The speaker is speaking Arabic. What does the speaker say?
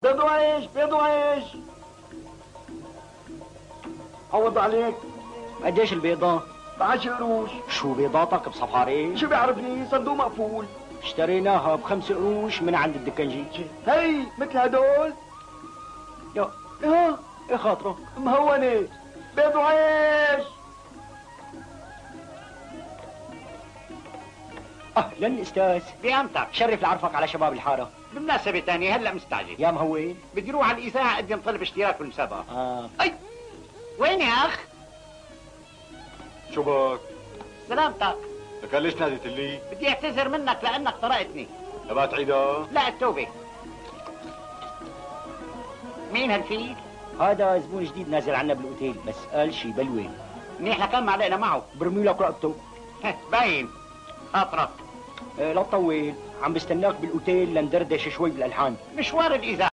بيض وعيش بيض وعيش. عوض عليك. قديش البيضة؟ 10 قروش. شو بيضاتك بصفاري؟ شو بيعرفني صندوق مقفول. اشتريناها ب5 قروش من عند الدكنجي. هي مثل هدول؟ يا ايه خاطره؟ مهونة. بيض وعيش. اهلا استاذ. بقامتك. شرف لعرفك على شباب الحارة. بمناسبة تانية هلا مستعجل. يا مهوين. بدي روح على الإذاعة أقدم طلب اشتراك بالمسابقة. أي وين يا أخ؟ شو بك؟ سلامتك. لك ليش ناديت لي؟ بدي أعتذر منك لأنك طرقتني. تبع تعيدها؟ لا التوبة. مين هالفيل؟ هذا زبون جديد نازل عنا بالاوتيل، بس قال شي بلوي. منيح لكم معلقنا معه. برمي لك رقبته. باين. خاطرك. لا تطول، عم بستناك بالاوتيل لندردش شوي بالالحان. مشوار الإذاعة.